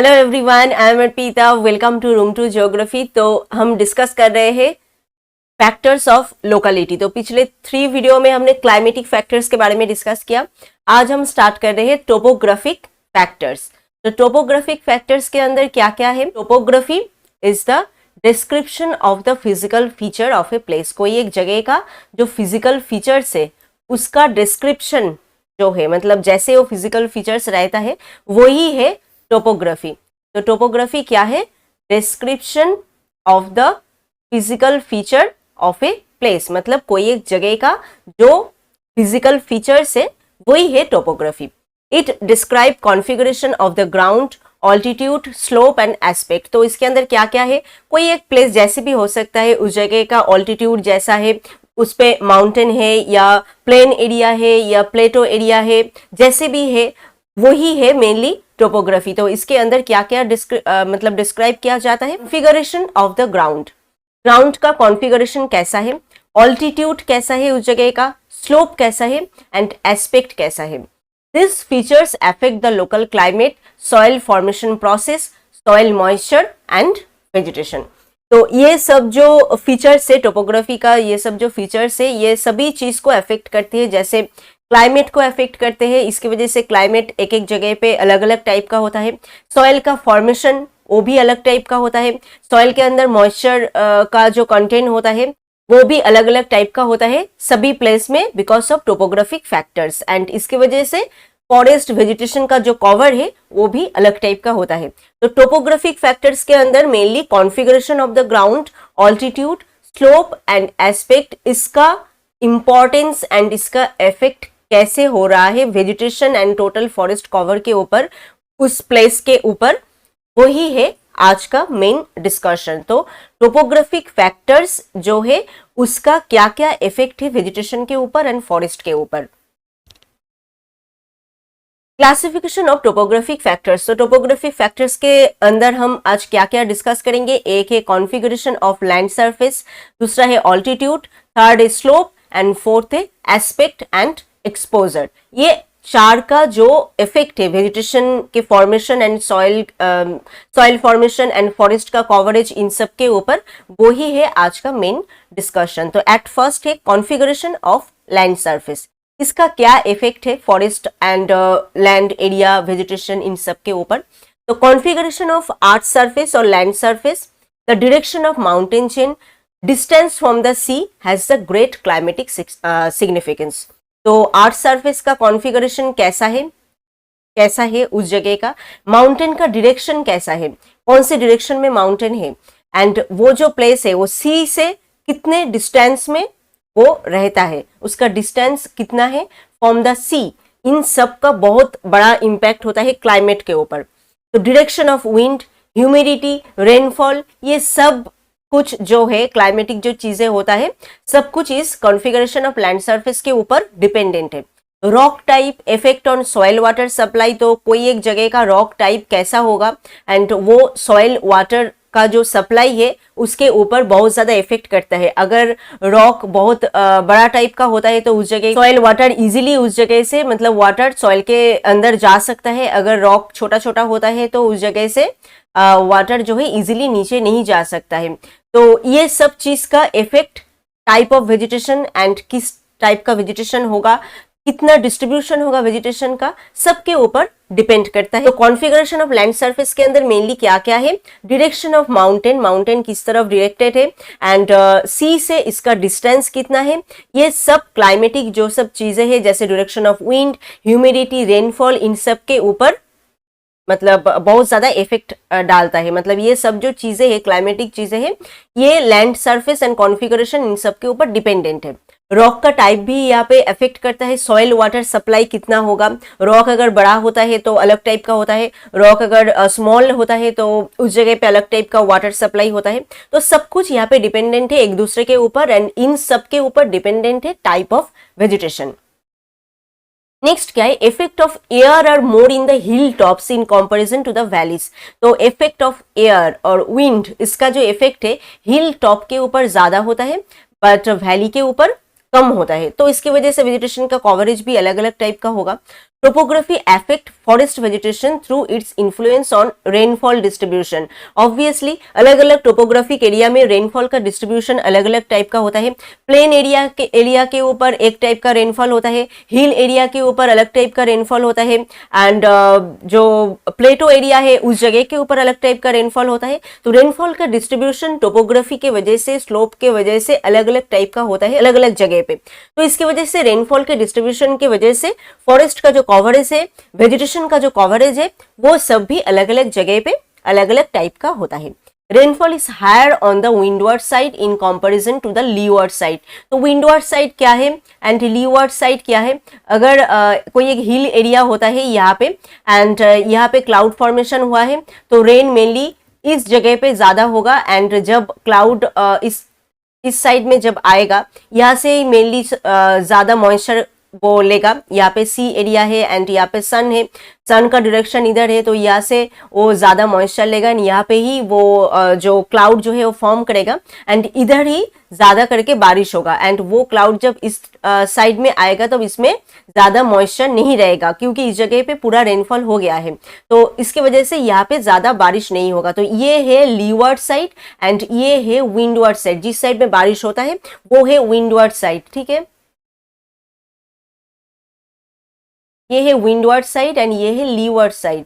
Hello everyone, I am Arpita. Welcome to room to geography. तो हम discuss कर रहे हैं फैक्टर्स ऑफ लोकेलिटी। तो पिछले 3 वीडियो में हमने क्लाइमेटिक फैक्टर्स के बारे में डिस्कस किया। आज हम स्टार्ट कर रहे हैं टोपोग्राफिक फैक्टर्स। तो टोपोग्राफिक फैक्टर्स के अंदर क्या क्या है? Topography is the description of the physical feature of a place. कोई एक जगह का जो फिजिकल फीचर्स है उसका डिस्क्रिप्शन जो है, मतलब जैसे वो फिजिकल फीचर्स रहता है वही है टोपोग्राफी। तो टोपोग्राफी क्या है? Description of the physical feature of a place, मतलब कोई एक जगह का जो फिजिकल फीचर्स है वही है topography. It describe configuration of the ground, altitude, slope and aspect. तो इसके अंदर क्या क्या है? कोई एक प्लेस जैसे भी हो सकता है, उस जगह का ऑल्टीट्यूड जैसा है, उस पे माउंटेन है या प्लेन एरिया है या प्लेटो एरिया है, जैसे भी है वही है मेनली टोपोग्राफी। तो इसके अंदर क्या क्या मतलब डिस्क्राइब किया जाता है? Configuration of the ground, ground का कॉन्फ़िगरेशन कैसा है, ऑल्टीट्यूड कैसा है उस जगह का, स्लोप कैसा है एंड एस्पेक्ट कैसा है। This features affect the local climate, soil formation process, soil moisture and vegetation. तो ये सब जो फीचर्स है टोपोग्राफी का, ये सब जो फीचर्स है ये सभी चीज को अफेक्ट करती है। जैसे क्लाइमेट को अफेक्ट करते हैं, इसकी वजह से क्लाइमेट एक एक जगह पे अलग अलग टाइप का होता है। सॉइल का फॉर्मेशन वो भी अलग टाइप का होता है। सॉइल के अंदर मॉइस्चर का जो कंटेंट होता है वो भी अलग अलग टाइप का होता है सभी प्लेस में, because of topographic factors. And इसकी वजह से फॉरेस्ट वेजिटेशन का जो कवर है वो भी अलग टाइप का होता है। तो टोपोग्राफिक फैक्टर्स के अंदर mainly configuration of the ground, altitude, slope and aspect, इसका इंपॉर्टेंस एंड इसका इफेक्ट कैसे हो रहा है vegetation and total forest cover के ऊपर, उस प्लेस के ऊपर, वही है आज का मेन डिस्कशन। तो टोपोग्राफिक फैक्टर्स जो है उसका क्या क्या इफेक्ट है वेजिटेशन के ऊपर एंड फॉरेस्ट के ऊपर। Classification of topographic factors. तो टोपोग्राफिक फैक्टर्स के अंदर हम आज क्या क्या डिस्कस करेंगे? एक है कॉन्फ़िगरेशन ऑफ लैंड सरफेस, दूसरा है ऑल्टीट्यूड, थर्ड है स्लोप एंड फोर्थ है एस्पेक्ट एंड एक्सपोजर। ये 4 का जो इफेक्ट है वेजिटेशन के formation and soil formation and forest का कवरेज, इन सब के ऊपर वो ही है आज का मेन डिस्कशन। तो एट फर्स्ट है कॉन्फ़िगरेशन ऑफ लैंड सरफेस। इसका क्या इफेक्ट है forest and land area, vegetation, इन सब के ऊपर। तो कॉन्फ़िगरेशन ऑफ अर्थ सरफेस और land surface, the direction of mountain chain, distance from the sea has the great climatic significance. तो अर्थ सरफेस का कॉन्फ़िगरेशन कैसा है उस जगह का, माउंटेन का डायरेक्शन कैसा है, कौन से डायरेक्शन में माउंटेन है, एंड वो जो प्लेस है वो सी से कितने डिस्टेंस में वो रहता है, उसका डिस्टेंस कितना है फ्रॉम द सी, इन सब का बहुत बड़ा इंपैक्ट होता है क्लाइमेट के ऊपर। तो direction of wind, humidity, rainfall, ये सब कुछ जो है क्लाइमेटिक जो चीजें होता है सब कुछ इस कॉन्फ़िगरेशन ऑफ लैंड सरफेस के ऊपर डिपेंडेंट है। Rock type, effect on soil water supply. तो कोई एक जगह का रॉक टाइप कैसा होगा एंड वो सॉइल वाटर का जो सप्लाई है उसके ऊपर बहुत ज्यादा इफेक्ट करता है। अगर रॉक बहुत बड़ा टाइप का होता है तो उस जगह सॉइल वाटर इजीली उस जगह से, मतलब वाटर सॉइल के अंदर जा सकता है। अगर रॉक छोटा छोटा होता है तो उस जगह से वाटर जो है इजीली नीचे नहीं जा सकता है। तो ये सब चीज का effect type of vegetation and किस टाइप का वेजिटेशन होगा, कितना डिस्ट्रीब्यूशन होगा वेजिटेशन का, सबके ऊपर डिपेंड करता है। तो कॉन्फ़िगरेशन ऑफ लैंड सरफेस के अंदर मेनली क्या क्या है? डायरेक्शन ऑफ माउंटेन, माउंटेन किस तरफ डायरेक्टेड है, एंड सी से इसका डिस्टेंस कितना है, ये सब क्लाइमेटिक जो सब चीजें हैं जैसे direction of wind, humidity, rainfall, इन सब के ऊपर मतलब बहुत ज्यादा इफेक्ट डालता है। मतलब ये सब जो चीजें हैं क्लाइमेटिक चीजें हैं ये लैंड सरफेस एंड कॉन्फ़िगरेशन इन सब के ऊपर डिपेंडेंट है। रॉक का टाइप भी यहाँ पे अफेक्ट करता है। सॉइल वाटर सप्लाई कितना होगा, रॉक अगर बड़ा होता है तो अलग टाइप का होता है, रॉक अगर स्मॉल होता है तो उस जगह पे अलग टाइप का वाटर सप्लाई होता है। तो सब कुछ यहाँ पे डिपेंडेंट है एक दूसरे के ऊपर, एंड इन सब के ऊपर डिपेंडेंट है टाइप ऑफ वेजिटेशन। नेक्स्ट क्या है? Effect of air are more in the hill tops in comparison to the valleys. तो इफेक्ट ऑफ एयर और विंड, इसका जो इफेक्ट है हिल टॉप के ऊपर ज्यादा होता है बट वैली के ऊपर कम होता है। तो इसकी वजह से वेजिटेशन का कवरेज भी अलग अलग टाइप का होगा। Topography affect forest vegetation through its influence on rainfall distribution. Obviously अलग अलग टोपोग्राफिक एरिया में रेनफॉल का डिस्ट्रीब्यूशन अलग अलग टाइप का होता है। प्लेन एरिया के ऊपर एक टाइप का रेनफॉल होता है, हिल एरिया के ऊपर अलग टाइप का रेनफॉल होता है, एंड जो प्लेटो एरिया है उस जगह के ऊपर अलग टाइप का रेनफॉल होता है। तो रेनफॉल का डिस्ट्रीब्यूशन टोपोग्राफी के वजह से, स्लोप के वजह से अलग अलग टाइप का होता है अलग अलग जगह पे। तो इसकी वजह से रेनफॉल के डिस्ट्रीब्यूशन की वजह से फॉरेस्ट का जो कवरेज है, वेजिटेशन का जो कवरेज है, वो सब भी अलग अलग जगह पे अलग अलग टाइप का होता है। Rainfall is higher on the windward side in comparison to the leeward side. तो विंडवर्ड साइड क्या है एंड लीवर्ड साइड क्या है? अगर कोई एक हिल एरिया होता है यहाँ पे, एंड यहाँ पे क्लाउड फॉर्मेशन हुआ है, तो रेन मेनली इस जगह पे ज्यादा होगा। एंड जब क्लाउड इस साइड में जब आएगा, यहाँ से मेनली ज्यादा मॉइस्चर वो लेगा। यहाँ पे सी एरिया है एंड यहाँ पे सन है, सन का डायरेक्शन इधर है, तो यहाँ से वो ज्यादा मॉइस्चर लेगा एंड यहाँ पे ही वो जो क्लाउड जो है वो फॉर्म करेगा एंड इधर ही ज्यादा करके बारिश होगा। एंड वो क्लाउड जब इस साइड में आएगा तो इसमें ज्यादा मॉइस्चर नहीं रहेगा, क्योंकि इस जगह पे पूरा रेनफॉल हो गया है, तो इसके वजह से यहाँ पे ज्यादा बारिश नहीं होगा। तो ये है लीवर्ड साइड एंड ये है विंडवर्ड साइड। जिस साइड में बारिश होता है वो है विंडवर्ड साइड, ठीक है। ये है विंडवर्ड साइड एंड ये है लीवर्ड साइड।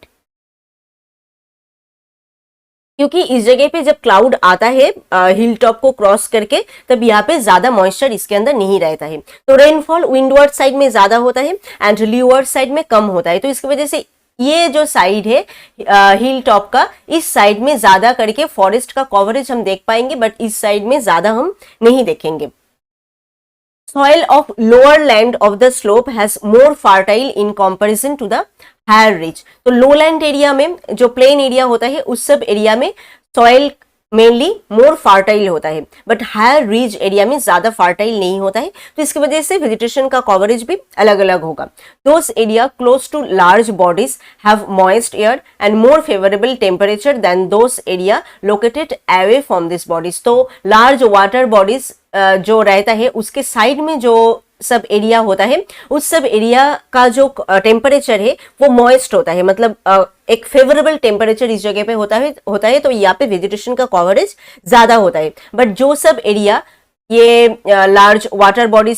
क्योंकि इस जगह पे जब क्लाउड आता है हिल टॉप को क्रॉस करके, तब यहाँ पे ज्यादा मॉइस्चर इसके अंदर नहीं रहता है, तो रेनफॉल विंडवर्ड साइड में ज्यादा होता है एंड लीवर्ड साइड में कम होता है। तो इसकी वजह से ये जो साइड है हिल टॉप का, इस साइड में ज्यादा करके फॉरेस्ट का कवरेज हम देख पाएंगे, बट इस साइड में ज्यादा हम नहीं देखेंगे। Soil of lower land of the slope has more fertile in comparison to the higher ridge। तो lowland एरिया में, जो प्लेन एरिया होता है, उस सब एरिया में सॉइल मेनली मोर फर्टाइल होता है, बट हायर रिज एरिया में ज्यादा फर्टाइल नहीं होता है। तो इसकी वजह से वेजिटेशन का कवरेज भी अलग अलग होगा। Those area close to large bodies have moist air and more favourable temperature than those area located away from this bodies. तो लार्ज वाटर बॉडीज जो रहता है उसके साइड में जो सब एरिया होता है, उस सब एरिया का जो टेम्परेचर है वो मॉइस्ट होता है, मतलब एक फेवरेबल टेम्परेचर इस जगह पे होता है, तो यहाँ पे वेजिटेशन का कवरेज ज्यादा होता है। बट जो सब एरिया ये लार्ज वाटर बॉडीज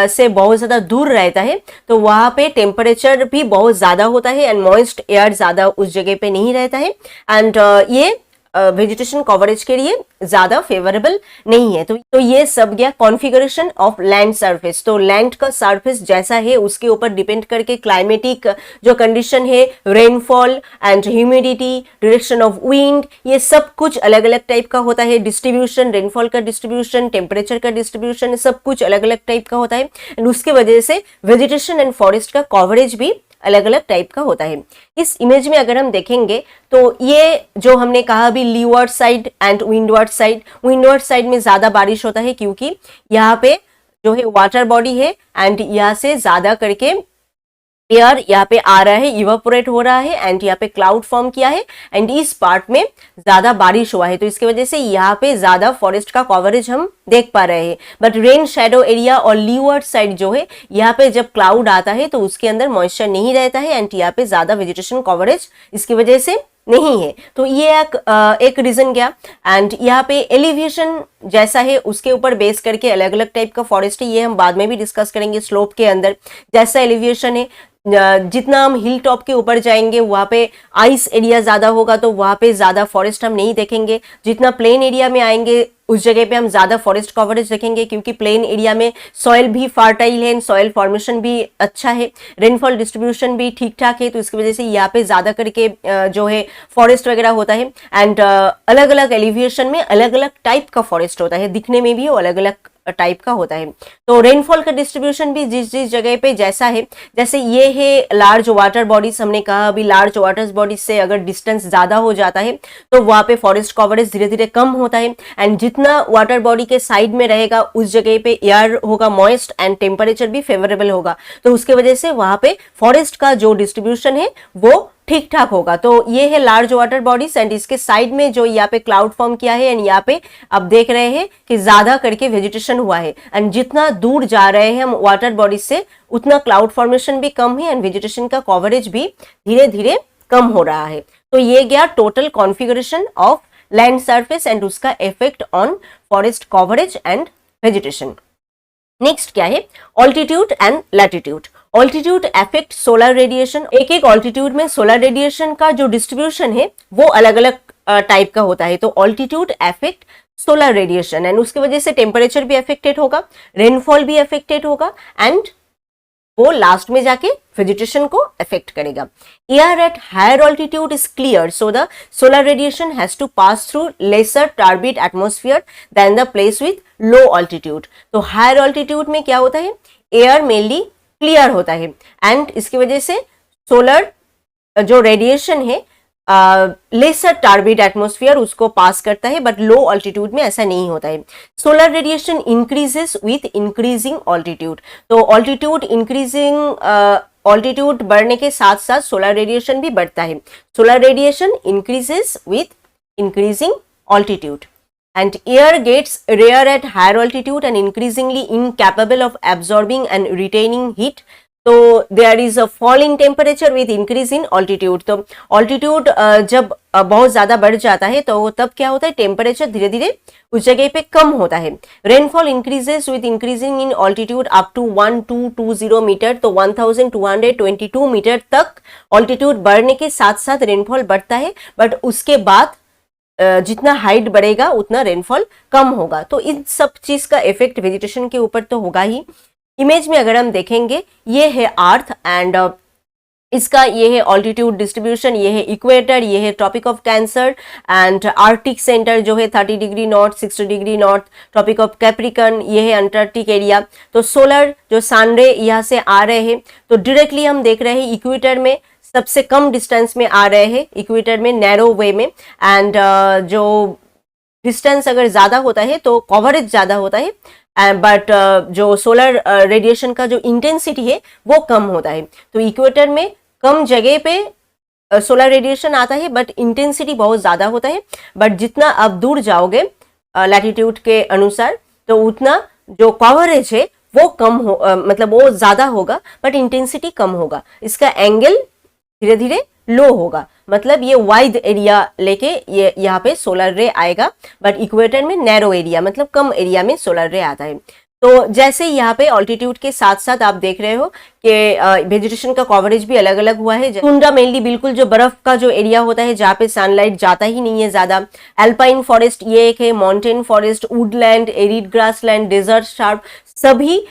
से बहुत ज्यादा दूर रहता है, तो वहाँ पे टेम्परेचर भी बहुत ज्यादा होता है एंड मॉइस्ट एयर ज्यादा उस जगह पे नहीं रहता है, एंड ये वेजिटेशन कवरेज के लिए ज्यादा फेवरेबल नहीं है। तो ये सब गया कॉन्फ़िगरेशन ऑफ लैंड सरफेस। तो लैंड का सरफेस जैसा है उसके ऊपर डिपेंड करके क्लाइमेटिक जो कंडीशन है, rainfall and humidity, direction of wind, ये सब कुछ अलग अलग टाइप का होता है। डिस्ट्रीब्यूशन, रेनफॉल का डिस्ट्रीब्यूशन, टेम्परेचर का डिस्ट्रीब्यूशन, सब कुछ अलग अलग टाइप का होता है एंड उसके वजह से वेजिटेशन एंड फॉरेस्ट का कवरेज भी अलग अलग टाइप का होता है। इस इमेज में अगर हम देखेंगे तो ये जो हमने कहा अभी levered side and windward side में ज्यादा बारिश होता है, क्योंकि यहाँ पे जो है वाटर बॉडी है एंड यहाँ से ज्यादा करके एयर यहाँ पे आ रहा है, इवापोरेट हो रहा है एंड यहाँ पे क्लाउड फॉर्म किया है एंड इस पार्ट में ज्यादा बारिश हुआ है, तो इसकी वजह से यहाँ पे ज्यादा फॉरेस्ट का कवरेज हम देख पा रहे हैं। बट रेन शेडो एरिया और लीवर्ड साइड जो है, यहाँ पे जब क्लाउड आता है तो उसके अंदर मॉइस्चर नहीं रहता है एंड यहाँ पे ज्यादा वेजिटेशन कवरेज इसकी वजह से नहीं है। तो ये एक रीजन गया। एंड यहाँ पे एलिवेशन जैसा है उसके ऊपर बेस करके अलग अलग टाइप का फॉरेस्ट है, ये हम बाद में भी डिस्कस करेंगे। स्लोप के अंदर जैसा एलिवेशन है, जितना हम हिल टॉप के ऊपर जाएंगे वहाँ पे आइस एरिया ज्यादा होगा, तो वहाँ पे ज्यादा फॉरेस्ट हम नहीं देखेंगे। जितना प्लेन एरिया में आएंगे उस जगह पे हम ज्यादा फॉरेस्ट कवरेज देखेंगे, क्योंकि प्लेन एरिया में सॉइल भी फर्टाइल है, सॉइल फॉर्मेशन भी अच्छा है, रेनफॉल डिस्ट्रीब्यूशन भी ठीक ठाक है, तो इसकी वजह से यहाँ पे ज्यादा करके जो है फॉरेस्ट वगैरह होता है। एंड अलग अलग एलिवेशन में अलग अलग टाइप का फॉरेस्ट होता है, दिखने में भी वो अलग अलग टाइप का होता है। तो रेनफॉल का डिस्ट्रीब्यूशन भी जिस जिस जगह पे जैसा है, जैसे ये है लार्ज वाटर बॉडीज, हमने कहा अभी लार्ज वाटर बॉडीज से अगर डिस्टेंस ज्यादा हो जाता है तो वहां पे फॉरेस्ट कवरेज धीरे धीरे कम होता है एंड जितना वाटर बॉडी के साइड में रहेगा उस जगह पे एयर होगा मॉइस्ट एंड टेम्परेचर भी फेवरेबल होगा, तो उसके वजह से वहां पे फॉरेस्ट का जो डिस्ट्रीब्यूशन है वो ठीक ठाक होगा। तो ये है लार्ज वाटर बॉडीज एंड इसके साइड में जो यहाँ पे क्लाउड फॉर्म किया है एंड यहाँ पे आप देख रहे हैं कि ज्यादा करके वेजिटेशन हुआ है एंड जितना दूर जा रहे हैं हम वाटर बॉडीज से उतना क्लाउड फॉर्मेशन भी कम है एंड वेजिटेशन का कवरेज भी धीरे धीरे कम हो रहा है। तो ये गया total configuration of land surface and उसका effect on forest coverage and vegetation. Next क्या है, altitude and latitude. Altitude affect solar radiation. एक एक ऑल्टीट्यूड में सोलर रेडिएशन का जो डिस्ट्रीब्यूशन है वो अलग अलग टाइप का होता है। तो altitude affect solar radiation and उसकी वजह से टेम्परेचर भी अफेक्टेड होगा, रेनफॉल भी अफेक्टेड होगा एंड वो लास्ट में जाके वेजिटेशन को अफेक्ट करेगा। Air at higher altitude is clear so the solar radiation has to pass through lesser turbid atmosphere than the place with low altitude. तो हायर ऑल्टीट्यूड में क्या होता है, एयर मेनली क्लियर होता है एंड इसकी वजह से सोलर जो रेडिएशन है लेसर टार्बिड एटमॉस्फेयर उसको पास करता है, बट लो ऑल्टीट्यूड में ऐसा नहीं होता है। Solar radiation increases with increasing altitude. तो ऑल्टीट्यूड इंक्रीजिंग ऑल्टीट्यूड बढ़ने के साथ साथ सोलर रेडिएशन भी बढ़ता है। Solar radiation increases with increasing altitude and air gets rare at higher altitude and increasingly incapable of absorbing and retaining heat. तो there is a fall in temperature with increase in altitude. तो altitude जब बहुत ज्यादा बढ़ जाता है तो तब क्या होता है, टेम्परेचर धीरे धीरे उस जगह पे कम होता है। Rainfall increases with increasing in altitude up to 1220 metre. तो 1222 मीटर तक ऑल्टीट्यूड बढ़ने के साथ साथ रेनफॉल बढ़ता है, बट उसके बाद जितना हाइट बढ़ेगा उतना रेनफॉल कम होगा। तो इन सब चीज का इफेक्ट वेजिटेशन के ऊपर तो होगा ही। इमेज में अगर हम देखेंगे, ये है अर्थ एंड इसका ये है ऑल्टीट्यूड डिस्ट्रीब्यूशन, ये है इक्वेटर, ये है tropic of cancer and arctic centre जो है 30 degree north 60 degree north, tropic of capricorn, ये है अंटार्कटिक एरिया। तो सोलर जो सनरे यहाँ से आ रहे हैं तो डायरेक्टली हम देख रहे हैं इक्वेटर में सबसे कम डिस्टेंस में आ रहे हैं, इक्वेटर में नैरो वे में एंड जो डिस्टेंस अगर ज्यादा होता है तो कवरेज ज्यादा होता है बट जो सोलर रेडिएशन का जो इंटेंसिटी है वो कम होता है। तो इक्वेटर में कम जगह पे सोलर रेडिएशन आता है बट इंटेंसिटी बहुत ज्यादा होता है, बट जितना आप दूर जाओगे लैटिट्यूड के अनुसार तो उतना जो कवरेज है वो कम हो मतलब वो ज्यादा होगा बट इंटेंसिटी कम होगा। इसका एंगल धीरे धीरे लो होगा, मतलब ये वाइड एरिया लेके ये यहाँ पे सोलर रे आएगा, बट इक्वेटर में नैरो एरिया मतलब कम एरिया में सोलर रे आता है। तो जैसे यहाँ पे ऑल्टीट्यूड के साथ साथ आप देख रहे हो कि वेजिटेशन का कवरेज भी अलग अलग हुआ है। टुंड्रा मेनली बिल्कुल जो बर्फ का जो एरिया होता है जहाँ पे सनलाइट जाता ही नहीं है ज्यादा। एल्पाइन फॉरेस्ट ये एक है, mountain forest, woodland, arid grassland, desert sharp, सभी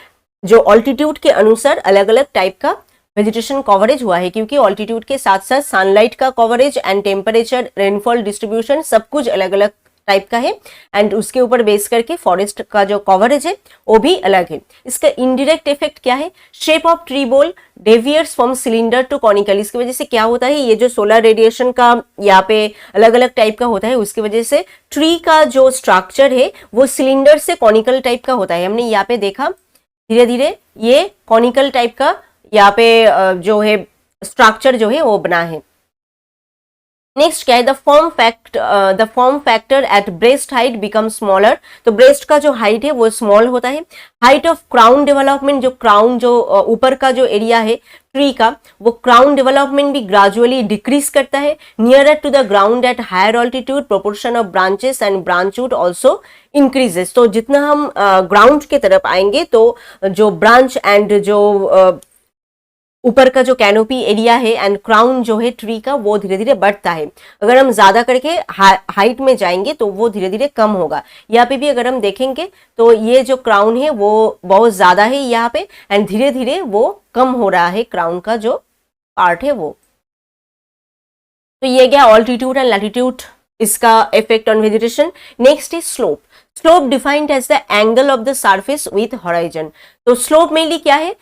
जो ऑल्टीट्यूड के अनुसार अलग अलग टाइप का वेजिटेशन कवरेज हुआ है, क्योंकि ऑल्टीट्यूड के साथ साथ सनलाइट का coverage and temperature, rainfall distribution सब कुछ अलग अलग टाइप का है एंड उसके ऊपर बेस करके फॉरेस्ट का जो कवरेज है वो भी अलग है। इसका इनडायरेक्ट इफेक्ट क्या है, shape of tree bole deviates from cylinder to conical. इसकी वजह से क्या होता है, ये जो सोलर रेडिएशन का यहाँ पे अलग अलग टाइप का होता है उसकी वजह से ट्री का जो स्ट्रक्चर है वो सिलेंडर से कॉनिकल टाइप का होता है। हमने यहाँ पे देखा धीरे धीरे ये कॉनिकल टाइप का यहाँ पे जो है स्ट्रक्चर जो है वो बना है। नेक्स्ट क्या है, the form factor at breast height become smaller. तो ब्रेस्ट का जो हाइट है वो स्मॉल होता है। हाइट ऑफ क्राउन डेवलपमेंट, जो क्राउन जो ऊपर का जो एरिया है ट्री का वो क्राउन डेवलपमेंट भी ग्रेजुअली डिक्रीज करता है। Nearer to the ground at higher altitude proportion of branches and branchwood also increases. तो जितना हम ग्राउंड के तरफ आएंगे तो जो ब्रांच एंड जो ऊपर का जो कैनोपी एरिया है एंड क्राउन जो है ट्री का वो धीरे धीरे बढ़ता है। अगर हम ज्यादा करके हाइट में जाएंगे तो वो धीरे धीरे कम होगा। यहाँ पे भी अगर हम देखेंगे तो ये जो क्राउन है वो बहुत ज्यादा है यहाँ पे एंड धीरे धीरे वो कम हो रहा है, क्राउन का जो पार्ट है वो। तो ये गया ऑल्टीट्यूड एंड लैटिट्यूड, इसका effect on vegetation. Next is slope. Slope defined as the angle of the surface with horizon. तो स्लोप मेनली क्या है,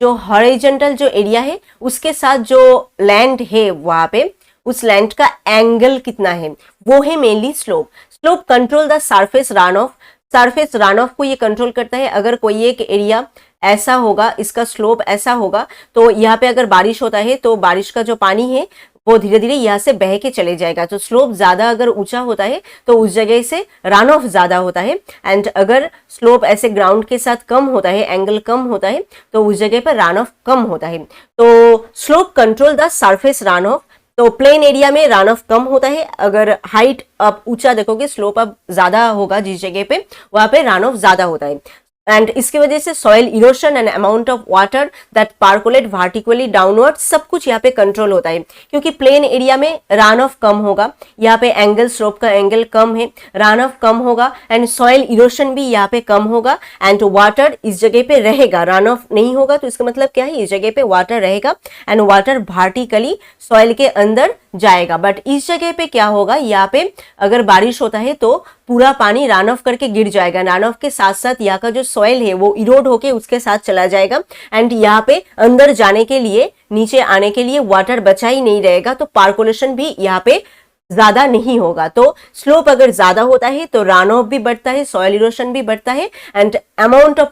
जो हॉरिजॉन्टल जो एरिया है उसके साथ जो लैंड है वहां पे उस लैंड का एंगल कितना है वो है mainly slope. Slope control the surface run of. Surface run of को ये कंट्रोल करता है। अगर कोई एक एरिया ऐसा होगा, इसका स्लोप ऐसा होगा, तो यहाँ पे अगर बारिश होता है तो बारिश का जो पानी है वो धीरे धीरे यहाँ से बह के चले जाएगा। तो स्लोप ज्यादा अगर ऊंचा होता है तो उस जगह से रन ऑफ ज्यादा होता है, एंड अगर स्लोप ऐसे ग्राउंड के साथ कम होता है, एंगल कम होता है, तो उस जगह पर रन ऑफ कम होता है। तो slope control the surface run of. तो प्लेन एरिया में रन ऑफ कम होता है, अगर हाइट आप ऊंचा देखोगे, स्लोप अब ज्यादा होगा जिस जगह पे, वहां पे रन ऑफ ज्यादा होता है। एंड इसकी वजह से soil erosion and amount of water that percolate vertically downward, सब कुछ यहाँ पे कंट्रोल होता है, क्योंकि प्लेन एरिया में रन ऑफ कम होगा, यहाँ पे एंगल, स्लोप का एंगल कम है, रन ऑफ कम होगा, एंड सॉइल इरोशन भी यहाँ पे कम होगा, एंड वाटर इस जगह पे रहेगा, रन ऑफ नहीं होगा। तो इसका मतलब क्या है, इस जगह पे वाटर रहेगा एंड वाटर वर्टिकली सॉइल के अंदर जाएगा। बट इस जगह पे क्या होगा, यहाँ पे अगर बारिश होता है तो पूरा पानी रन ऑफ करके गिर जाएगा, रन ऑफ के साथ साथ यहाँ का जो सॉइल है वो इरोड होके उसके साथ चला जाएगा, एंड यहाँ पे अंदर जाने के लिए, नीचे आने के लिए वाटर बचा ही नहीं रहेगा, तो पार्कुलेशन भी यहाँ पे ज्यादा नहीं होगा। तो स्लोप अगर ज्यादा होता है तो रन ऑफ भी बढ़ता है, सॉइल इरोशन भी बढ़ता है, एंड अमाउंट ऑफ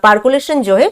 पार्कुलेशन जो है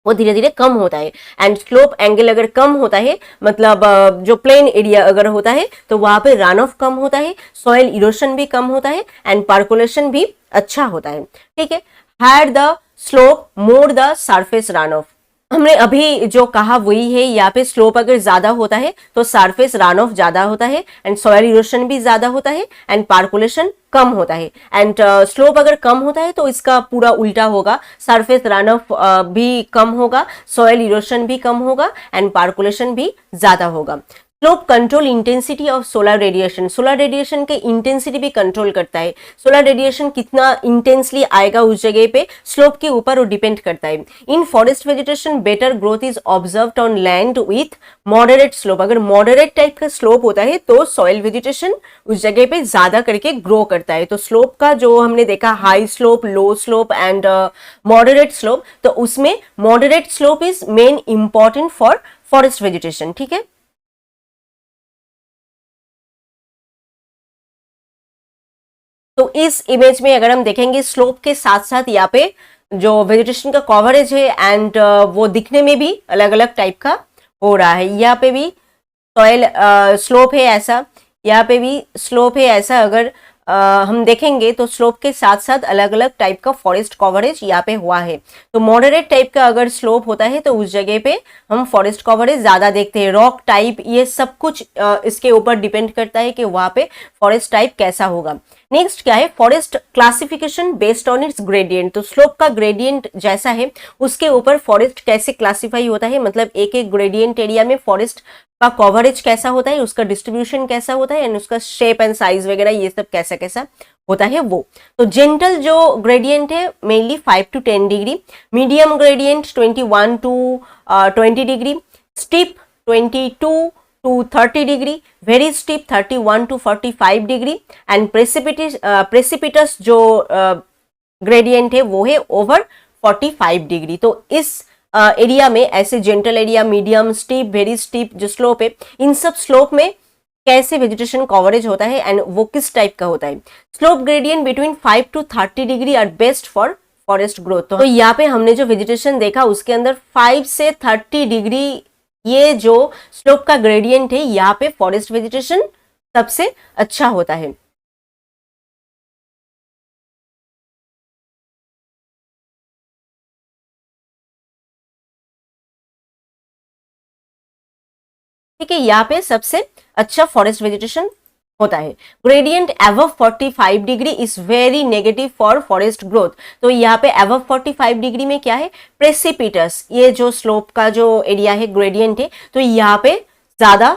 वो धीरे धीरे कम होता है। एंड स्लोप एंगल अगर कम होता है, मतलब जो प्लेन एरिया अगर होता है, तो वहां पे रन ऑफ कम होता है, सॉइल इरोशन भी कम होता है, एंड पार्कुलेशन भी अच्छा होता है। ठीक है, higher the slope more the surface run off. हमने अभी जो कहा वही है, यहाँ पे स्लोप अगर ज्यादा होता है तो सरफेस रन ऑफ ज्यादा होता है, एंड सॉइल इरोशन भी ज्यादा होता है, एंड पार्कुलेशन कम होता है। एंड स्लोप अगर कम होता है तो इसका पूरा उल्टा होगा, सरफेस रन ऑफ भी कम होगा, सॉइल इरोशन भी कम होगा, एंड पार्कुलेशन भी ज्यादा होगा। Slope control intensity of solar radiation. Solar radiation के इंटेंसिटी भी कंट्रोल करता है। सोलर रेडिएशन कितना इंटेंसली आएगा उस जगह पे, स्लोप के ऊपर वो डिपेंड करता है। इन forest vegetation better growth is observed on land with moderate slope. अगर मॉडरेट टाइप का स्लोप होता है तो सॉइल वेजिटेशन उस जगह पे ज्यादा करके ग्रो करता है। तो स्लोप का जो हमने देखा, high slope, low slope and moderate slope, तो उसमें moderate slope is main important for forest vegetation. ठीक है, तो इस इमेज में अगर हम देखेंगे, स्लोप के साथ साथ यहाँ पे जो वेजिटेशन का कवरेज है एंड वो दिखने में भी अलग अलग टाइप का हो रहा है। यहाँ पे भी सॉइल स्लोप है ऐसा, यहाँ पे भी स्लोप है ऐसा। अगर हम देखेंगे तो स्लोप के साथ साथ अलग अलग टाइप का फॉरेस्ट कवरेज यहाँ पे हुआ है। तो मॉडरेट टाइप का अगर स्लोप होता है तो उस जगह पे हम फॉरेस्ट कवरेज ज्यादा देखते हैं। रॉक टाइप, ये सब कुछ इसके ऊपर डिपेंड करता है कि वहां पे फॉरेस्ट टाइप कैसा होगा। नेक्स्ट क्या है, forest classification based on it's gradient. तो स्लोप का ग्रेडियंट जैसा है उसके ऊपर फॉरेस्ट कैसे क्लासिफाई होता है, मतलब एक एक ग्रेडियंट एरिया में फॉरेस्ट का कवरेज कैसा होता है, उसका डिस्ट्रीब्यूशन कैसा होता है, एंड उसका शेप एंड साइज वगैरह ये सब कैसा कैसा होता है वो। तो जेंटल जो ग्रेडियंट है mainly 5 to 10 degree, medium gradient 21 to 20 degree, steep 22 to 30 degree, very steep 31 to 45 degree, and precipitous जो ग्रेडियंट है वो है ओवर 45 डिग्री। तो इस एरिया में ऐसे gentle area, medium, steep, very steep जो स्लोप है, इन सब स्लोप में कैसे वेजिटेशन कवरेज होता है एंड वो किस टाइप का होता है। Slope gradient between 5 to 30 degree are best for forest growth. तो यहाँ पे हमने जो वेजिटेशन देखा उसके अंदर 5 से 30 डिग्री ये जो स्लोप का ग्रेडियंट है, यहाँ पे फॉरेस्ट वेजिटेशन सबसे अच्छा होता है। ठीक है, यहाँ पे सबसे अच्छा फॉरेस्ट वेजिटेशन होता है। Gradient above 45 degree is very negative for forest growth. तो यहाँ पे अबव 45 डिग्री में क्या है, प्रेसिपिटस, ये जो स्लोप का जो एरिया है, ग्रेडियंट है, तो यहाँ पे ज्यादा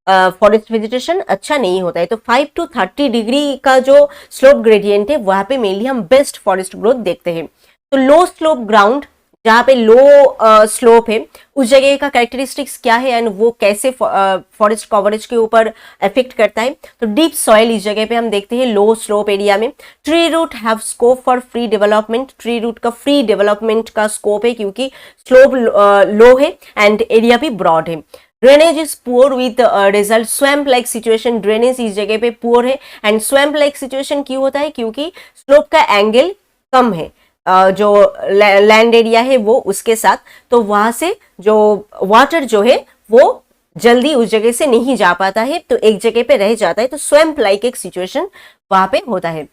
फॉरेस्ट वेजिटेशन अच्छा नहीं होता है। तो 5 to 30 डिग्री का जो स्लोप ग्रेडियंट है वहां पे मेनली हम बेस्ट फॉरेस्ट ग्रोथ देखते हैं। तो लो स्लोप ग्राउंड, जहाँ पे लो स्लोप है, उस जगह का कैरेक्टरिस्टिक्स क्या है एंड वो कैसे फॉरेस्ट कवरेज के ऊपर इफेक्ट करता है। तो डीप सॉइल इस जगह पे हम देखते हैं लो स्लोप एरिया में। Tree root have scope for free development, tree root का फ्री डेवलपमेंट का स्कोप है क्योंकि स्लोप लो है एंड एरिया भी ब्रॉड है। Drainage is poor with result swamp like situation, drainage इस जगह पे पुअर है एंड स्वैम्प लाइक सिचुएशन क्यों होता है, क्योंकि स्लोप का एंगल कम है जो लैंड एरिया है वो उसके साथ, तो वहां से जो वाटर जो है वो जल्दी उस जगह से नहीं जा पाता है, तो एक जगह पे रह जाता है, तो स्वैम्प लाइक एक सिचुएशन वहां पे होता है।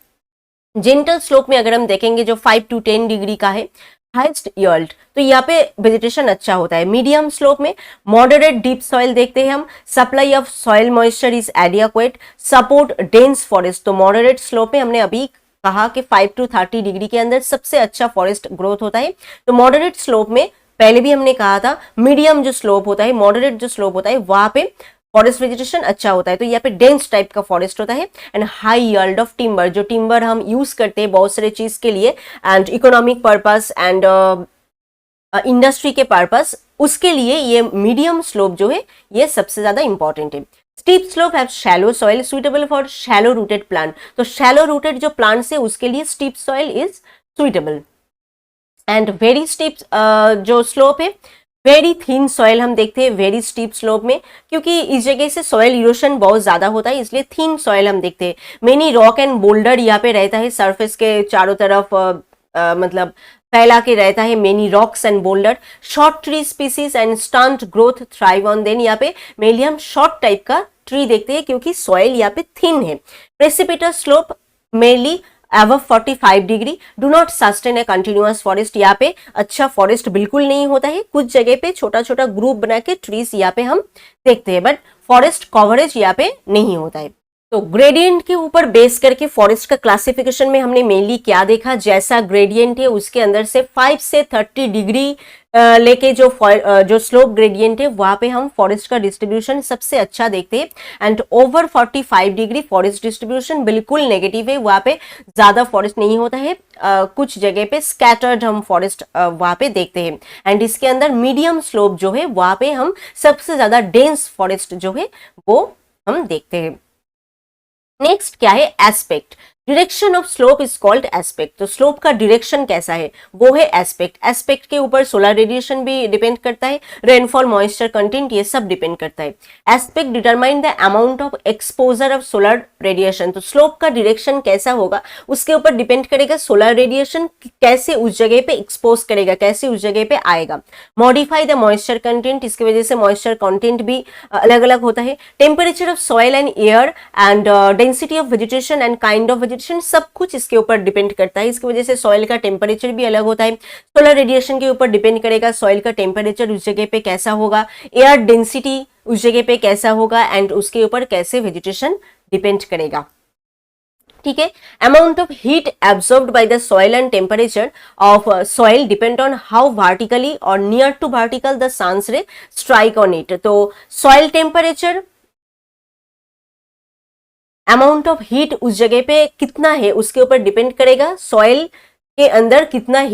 जेंटल स्लोप में अगर हम देखेंगे जो 5 to 10 डिग्री का है, हाइस्ट यील्ड, तो यहाँ पे वेजिटेशन अच्छा होता है। मीडियम स्लोप में मॉडरेट डीप सॉइल देखते हैं हम, supply of soil moisture is adequate, support dense forest. तो मॉडरेट स्लोप में हमने अभी कहा कि 5 to 30 डिग्री के अंदर सबसे अच्छा फॉरेस्ट ग्रोथ होता है। तो मॉडरेट स्लोप में पहले भी हमने कहा था, मीडियम जो स्लोप होता है, मॉडरेट जो स्लोप होता है, वहां पे फॉरेस्ट वेजिटेशन अच्छा होता है। तो यहाँ पे डेंस टाइप का फॉरेस्ट होता है। And high yield of timber, जो टिम्बर हम यूज करते हैं बहुत सारे चीज के लिए, and economic purpose and industry के पर्पस, उसके लिए ये मीडियम स्लोप जो है ये सबसे ज्यादा इंपॉर्टेंट है। Steep slope have shallow soil suitable for shallow rooted plant. तो शैलो रूटेड जो प्लांट्स है उसके लिए steep soil is suitable. And very steep जो स्लोप है, वेरी थिन सॉइल हम देखते हैं वेरी स्टीप स्लोप में, क्योंकि इस जगह से सॉइल इरोशन बहुत ज्यादा होता है, इसलिए थिन सॉइल हम देखते हैं। मेनी रॉक एंड बोल्डर यहाँ पे रहता है, सरफेस के चारों तरफ मतलब फैला के रहता है, many rocks and boulder. Short tree species and stunt growth thrive on then, यहाँ पे मेनली हम शॉर्ट टाइप का ट्री देखते हैं क्योंकि सॉइल यहाँ पे थिन है। Precipitous slope mainly above 45 degree, do not sustain a continuous forest. यहाँ पे अच्छा फॉरेस्ट बिल्कुल नहीं होता है, कुछ जगह पे छोटा छोटा ग्रुप बना के ट्रीज यहाँ पे हम देखते हैं, बट फॉरेस्ट कवरेज यहाँ पे नहीं होता है। तो ग्रेडियंट के ऊपर बेस करके फॉरेस्ट का क्लासिफिकेशन में हमने मेनली क्या देखा, जैसा ग्रेडियंट है उसके अंदर से 5 से 30 डिग्री लेके जो स्लोप ग्रेडियंट है वहां पे हम फॉरेस्ट का डिस्ट्रीब्यूशन सबसे अच्छा देखते हैं। And over 45 degree forest distribution बिल्कुल नेगेटिव है, वहां पे ज्यादा फॉरेस्ट नहीं होता है, कुछ जगह पे स्कैटर्ड हम फॉरेस्ट वहां पे देखते हैं। एंड इसके अंदर मीडियम स्लोप जो है वहां पे हम सबसे ज्यादा डेंस फॉरेस्ट जो है वो हम देखते हैं। नेक्स्ट क्या है, aspect. Direction of slope is called aspect. तो स्लोप का डायरेक्शन कैसा है वो है एस्पेक्ट। एस्पेक्ट के ऊपर सोलर रेडिएशन भी डिपेंड करता है, रेनफॉल, मॉइस्चर कंटेंट, ये सब डिपेंड करता है। Aspect determine the amount of exposure of solar radiation. तो स्लोप का डायरेक्शन कैसा होगा उसके ऊपर डिपेंड करेगा सोलर रेडिएशन कैसे उस जगह पे एक्सपोज करेगा, कैसे उस जगह पे आएगा। मॉडिफाई द मॉइस्चर कंटेंट, इसकी वजह से मॉइस्चर कंटेंट भी अलग अलग होता है। Temperature of soil and air and density of vegetation and kind of vegetation, सब कुछ इसके ऊपर डिपेंड करता है। इसकी वजह से सॉइल का टेम्परेचर भी अलग होता है। सोलर रेडिएशन के ऊपर डिपेंड करेगा सॉइल का टेम्परेचर उस जगह पे कैसा होगा, एयर डेंसिटी उस जगह पे कैसा होगा, एंड उसके ऊपर कैसे वेजिटेशन डिपेंड करेगा। ठीक है। Amount of heat absorbed by the soil and temperature of soil depend on how vertically और near to vertical the sun's ray strike on it. तो soil temperature, amount of heat उस जगह पे कितना है उसके ऊपर डिपेंड करेगा सॉइल के अंदर कितना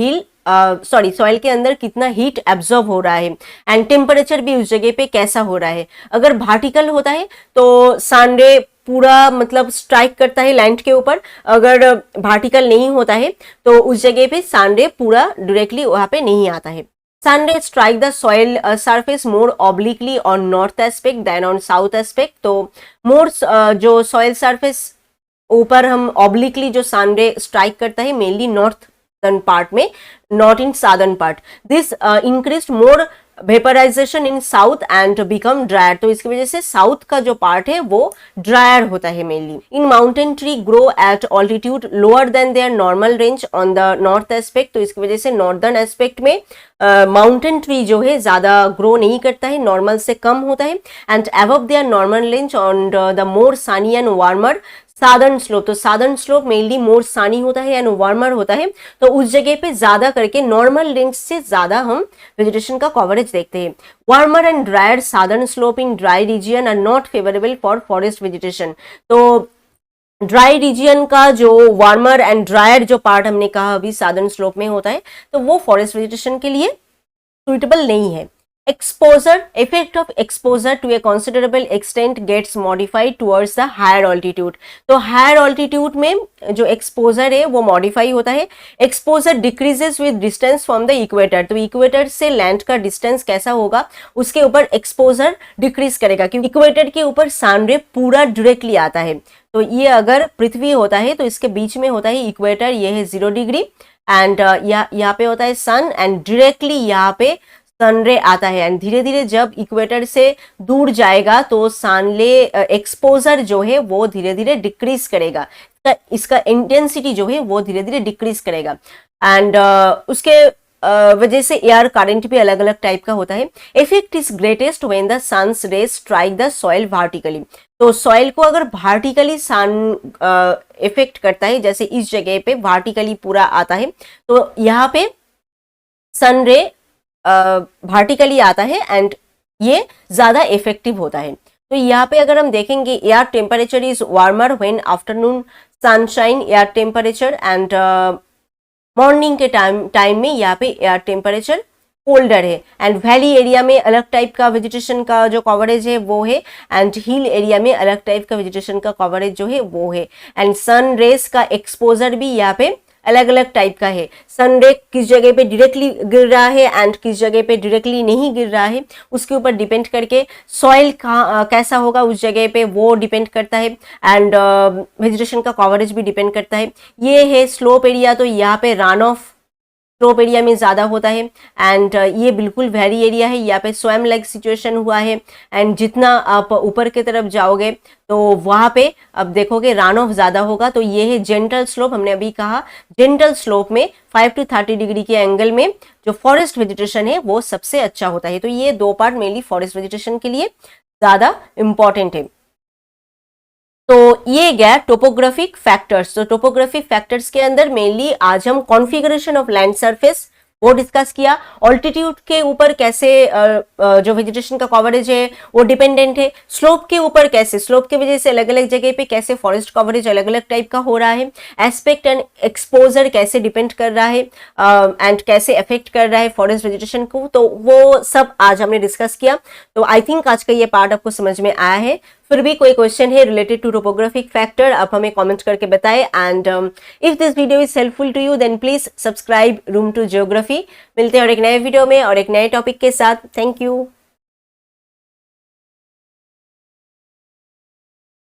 सॉइल के अंदर कितना हीट एब्जॉर्ब हो रहा है, एंड टेम्परेचर भी उस जगह पे कैसा हो रहा है। अगर वर्टिकल होता है तो सन रे पूरा मतलब स्ट्राइक करता है लैंड के ऊपर, अगर वर्टिकल नहीं होता है तो उस जगह पे सन रे पूरा डायरेक्टली वहां पे नहीं आता है। Sun rays strike the soil surface more obliquely on north aspect than on south aspect। तो more जो soil surface ऊपर हम obliquely जो sun ray strike करता है mainly northern part में, not in southern part। This increased more vaporization in south and become drier. तो इसकी वजह से साउथ का जो पार्ट है वो ड्रायर होता है mainly. In mountain tree grow at altitude lower than there normal range on the north aspect. तो इसकी वजह से नॉर्दर्न एस्पेक्ट में माउंटेन ट्री जो है ज्यादा ग्रो नहीं करता है, नॉर्मल से कम होता है। And above there normal range on the more Sunny and warmer southern slope. तो सादर्न स्लोप मेनली मोर सनी होता है एंड वार्मर होता है, तो उस जगह पे ज्यादा करके नॉर्मल रेंज से ज्यादा हम वेजिटेशन का कवरेज देखते हैं। Warmer and drier southern slope in dry region are not favourable for forest vegetation. तो ड्राई रीजियन का जो वार्मर एंड ड्रायर जो पार्ट हमने कहा अभी सादर्न स्लोप में होता है, तो वो फॉरेस्ट वेजिटेशन के लिए सुइटेबल नहीं है। Exposure, effect of exposure to a considerable extent gets modified towards the higher altitude. तो हायर ऑल्टीट्यूड में जो एक्सपोजर है वो मॉडिफाई होता है। Exposure decreases with distance from the equator. तो इक्वेटर से लैंड का डिस्टेंस कैसा होगा उसके ऊपर एक्सपोजर डिक्रीज करेगा, क्योंकि इक्वेटर के ऊपर सन रे पूरा डायरेक्टली आता है। तो ये अगर पृथ्वी होता है तो इसके बीच में होता है इक्वेटर, ये है 0 डिग्री, एंड यहाँ पे होता है सन, एंड डायरेक्टली यहाँ पे सन रे आता है एंड धीरे धीरे जब इक्वेटर से दूर जाएगा तो सनले एक्सपोजर जो है वो धीरे धीरे डिक्रीज करेगा, इसका इंटेंसिटी जो है वो धीरे धीरे डिक्रीज करेगा एंड उसके वजह से एयर करंट भी अलग अलग टाइप का होता है। Effect is greatest when the sun's rays strike the soil vertically, तो सॉइल को अगर वर्टिकली सन इफेक्ट करता है, जैसे इस जगह पे वर्टिकली पूरा आता है तो यहाँ पे सन रे वर्टिकली आता है एंड ये ज्यादा इफेक्टिव होता है। तो यहाँ पे अगर हम देखेंगे air temperature is warmer when afternoon sunshine air temperature and morning के टाइम में यहाँ पे एयर टेम्परेचर कोल्डर है एंड वैली एरिया में अलग टाइप का वेजिटेशन का जो कवरेज है वो है एंड हिल एरिया में अलग टाइप का वेजिटेशन का कवरेज जो है वो है एंड सन रेज का एक्सपोजर भी यहाँ पे अलग अलग टाइप का है। सन रे किस जगह पे डायरेक्टली गिर रहा है एंड किस जगह पे डायरेक्टली नहीं गिर रहा है उसके ऊपर डिपेंड करके सॉइल कैसा होगा उस जगह पे वो डिपेंड करता है एंड वेजिटेशन का कवरेज भी डिपेंड करता है। ये है स्लोप एरिया, तो यहाँ पे रन ऑफ स्लोप एरिया में ज़्यादा होता है एंड ये बिल्कुल वैली एरिया है, यहाँ पे स्वयं लाइक सिचुएशन हुआ है एंड जितना आप ऊपर की तरफ जाओगे तो वहाँ पे अब देखोगे रन ऑफ ज़्यादा होगा। तो ये है जेंटल स्लोप, हमने अभी कहा जेंटल स्लोप में 5 to 30 डिग्री के एंगल में जो फॉरेस्ट वेजिटेशन है वो सबसे अच्छा होता है। तो ये दो पार्ट मेनली फॉरेस्ट वेजिटेशन के लिए ज़्यादा इम्पॉर्टेंट है। तो ये गया टोपोग्राफिक फैक्टर्स। तो टोपोग्राफिक फैक्टर्स के अंदर मेनली आज हम कॉन्फ़िगरेशन ऑफ लैंड सरफेस वो डिस्कस किया, ऑल्टीट्यूड के ऊपर कैसे जो वेजिटेशन का कवरेज है वो डिपेंडेंट है, स्लोप के ऊपर कैसे, स्लोप की वजह से अलग अलग जगह पे कैसे फॉरेस्ट कवरेज अलग अलग टाइप का हो रहा है, एस्पेक्ट एंड एक्सपोजर कैसे डिपेंड कर रहा है एंड कैसे अफेक्ट कर रहा है फॉरेस्ट वेजिटेशन को, तो वो सब आज हमने डिस्कस किया। तो आई थिंक आज का ये पार्ट आपको समझ में आया है। फिर भी कोई क्वेश्चन है रिलेटेड टू टोपोग्राफिक फैक्टर आप हमें कमेंट करके बताएं and if this video is helpful to you then please subscribe room to geography. मिलते हैं और एक नए वीडियो में और एक नए टॉपिक के साथ। Thank you.